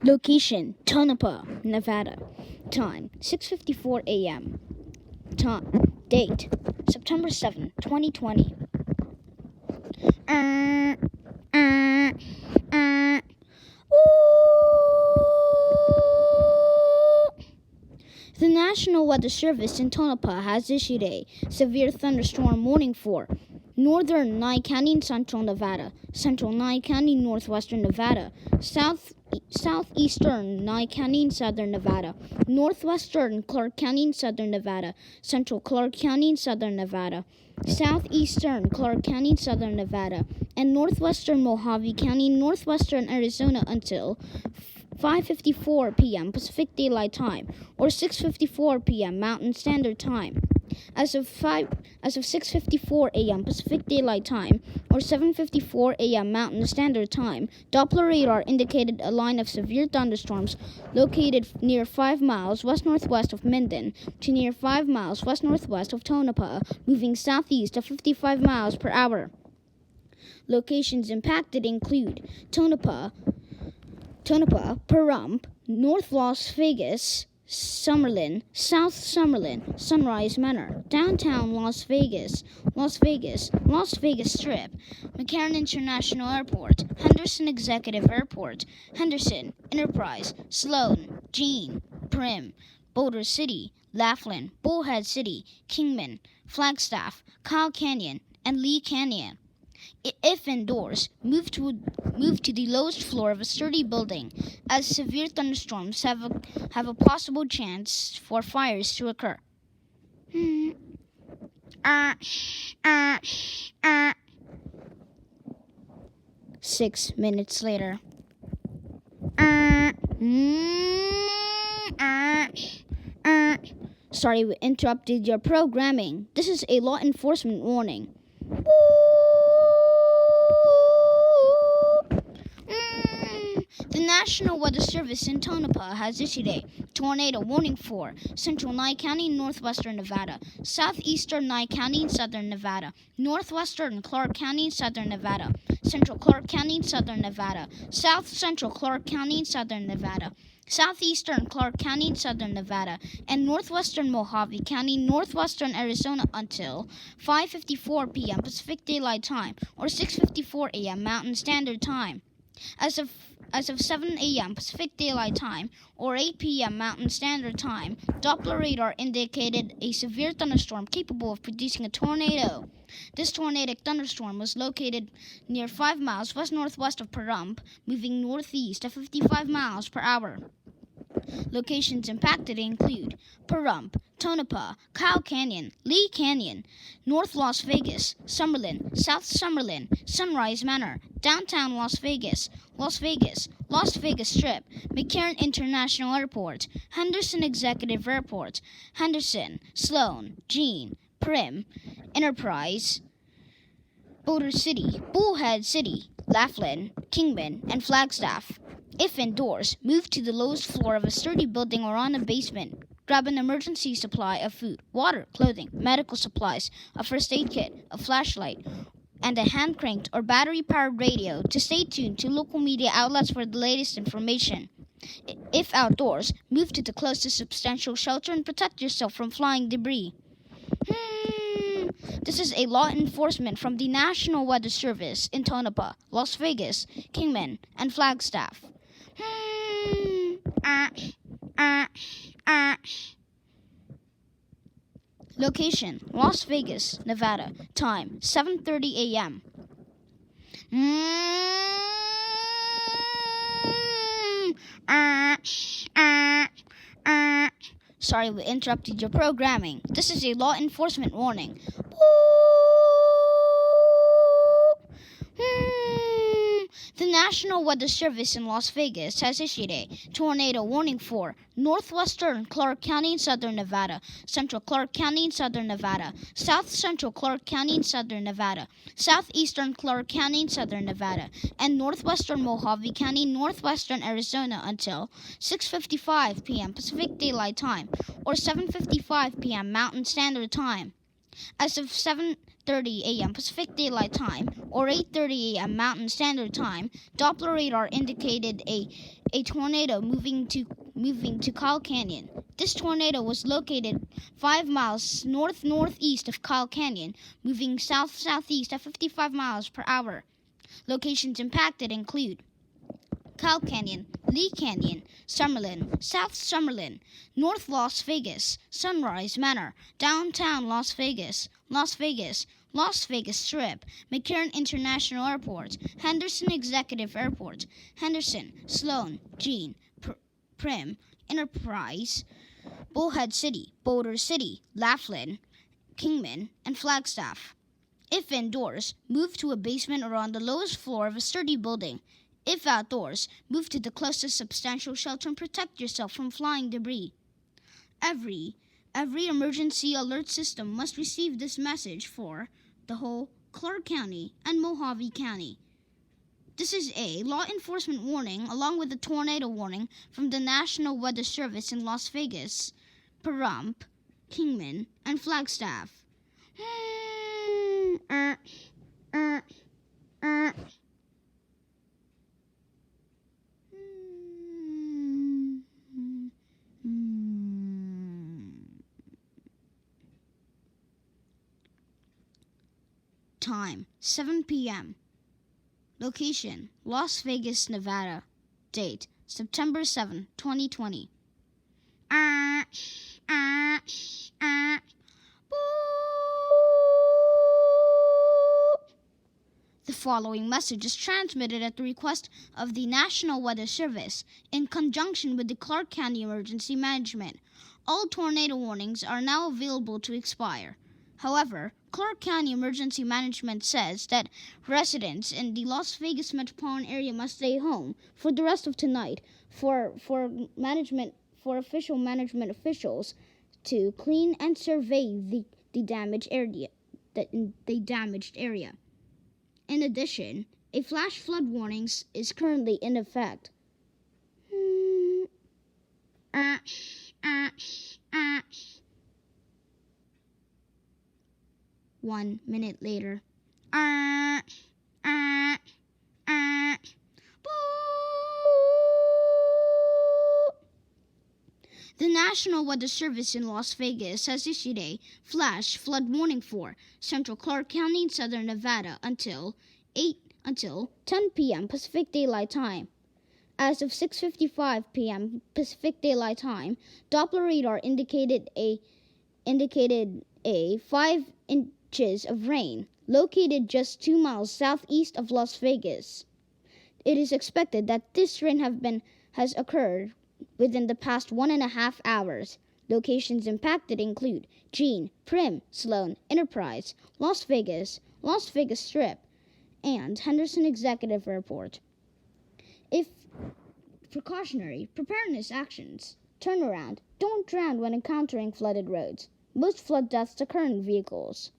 Location, Tonopah, Nevada. Time, 6:54 a.m. Date, September 7, 2020. The National Weather Service in Tonopah has issued a severe thunderstorm warning for northern Nye County and central Nevada, central Nye County, northwestern Nevada, southeastern Nye County and southern Nevada, northwestern Clark County and southern Nevada, central Clark County and southern Nevada, southeastern Clark County and southern Nevada, and northwestern Mojave County, northwestern Arizona until 5:54 p.m. Pacific Daylight Time or 6:54 p.m. Mountain Standard Time. As of 6:54 a.m. Pacific Daylight Time or 7:54 a.m. Mountain Standard Time, Doppler radar indicated a line of severe thunderstorms located near 5 miles west-northwest of Minden to near 5 miles west-northwest of Tonopah, moving southeast at 55 miles per hour. Locations impacted include Tonopah, Pahrump, North Las Vegas, Summerlin, South Summerlin, Sunrise Manor, Downtown Las Vegas Strip, McCarran International Airport, Henderson Executive Airport, Henderson, Enterprise, Sloan, Jean, Primm, Boulder City, Laughlin, Bullhead City, Kingman, Flagstaff, Kyle Canyon, and Lee Canyon. If indoors, move to the lowest floor of a sturdy building, as severe thunderstorms have a possible chance for fires to occur. 6 minutes later. Sorry, we interrupted your programming. This is a law enforcement warning. The National Weather Service in Tonopah has issued a tornado warning for central Nye County, northwestern Nevada, southeastern Nye County and southern Nevada, northwestern Clark County and southern Nevada, central Clark County and southern Nevada, south central Clark County and southern Nevada, southeastern Clark County and southern Nevada, and northwestern Mojave County, northwestern Arizona until 5:54 p.m. Pacific Daylight Time or 6:54 a.m. Mountain Standard Time. As of 7 a.m. Pacific Daylight Time or 8 p.m. Mountain Standard Time, Doppler radar indicated a severe thunderstorm capable of producing a tornado. This tornadic thunderstorm was located near 5 miles west-northwest of Pahrump, moving northeast at 55 miles per hour. Locations impacted include Pahrump, Tonopah, Kyle Canyon, Lee Canyon, North Las Vegas, Summerlin, South Summerlin, Sunrise Manor, Downtown Las Vegas Strip, McCarran International Airport, Henderson Executive Airport, Henderson, Sloan, Jean, Primm, Enterprise, Boulder City, Bullhead City, Laughlin, Kingman, and Flagstaff. If indoors, move to the lowest floor of a sturdy building or on a basement. Grab an emergency supply of food, water, clothing, medical supplies, a first aid kit, a flashlight, and a hand-cranked or battery-powered radio to stay tuned to local media outlets for the latest information. If outdoors, move to the closest substantial shelter and protect yourself from flying debris. This is a law enforcement from the National Weather Service in Tonopah, Las Vegas, Kingman, and Flagstaff. Location, Las Vegas, Nevada. Time, 7:30 a.m. Sorry, we interrupted your programming. This is a law enforcement warning. The National Weather Service in Las Vegas has issued a tornado warning for northwestern Clark County and southern Nevada, central Clark County and southern Nevada, south central Clark County and southern Nevada, southeastern Clark County and southern Nevada, and northwestern Mojave County, northwestern Arizona until 6:55 p.m. Pacific Daylight Time or 7:55 p.m. Mountain Standard Time. As of 7:30 a.m. Pacific Daylight Time or 8:30 a.m. Mountain Standard Time, Doppler radar indicated a a tornado moving to Kyle Canyon. This tornado was located 5 miles north-northeast of Kyle Canyon, moving south-southeast at 55 miles per hour. Locations impacted include Kyle Canyon, Lee Canyon, Summerlin, South Summerlin, North Las Vegas, Sunrise Manor, Downtown Las Vegas, Las Vegas Strip, McCarran International Airport, Henderson Executive Airport, Henderson, Sloan, Jean, Prim, Enterprise, Bullhead City, Boulder City, Laughlin, Kingman, and Flagstaff. If indoors, move to a basement or on the lowest floor of a sturdy building. If outdoors, move to the closest substantial shelter and protect yourself from flying debris. Every emergency alert system must receive this message for the whole Clark County and Mojave County. This is a law enforcement warning along with a tornado warning from the National Weather Service in Las Vegas, Pahrump, Kingman, and Flagstaff. Time, 7 p.m. Location, Las Vegas, Nevada. Date, September 7, 2020. The following message is transmitted at the request of the National Weather Service in conjunction with the Clark County Emergency Management. All tornado warnings are now available to expire. However, Clark County Emergency Management says that residents in the Las Vegas metropolitan area must stay home for the rest of tonight for official management officials to clean and survey the damaged area. In addition, a flash flood warning is currently in effect. 1 minute later. The National Weather Service in Las Vegas has issued a flash flood warning for central Clark County and southern Nevada until 10 p.m. Pacific Daylight Time. As of 6:55 p.m. Pacific Daylight Time, Doppler radar indicated a 5 inches of rain located just 2 miles southeast of Las Vegas. It is expected that this rain has occurred within the past 1.5 hours. Locations impacted include Jean, Prim, Sloan, Enterprise, Las Vegas Strip, and Henderson Executive Airport. If precautionary preparedness actions: turn around, don't drown when encountering flooded roads. Most flood deaths occur in vehicles.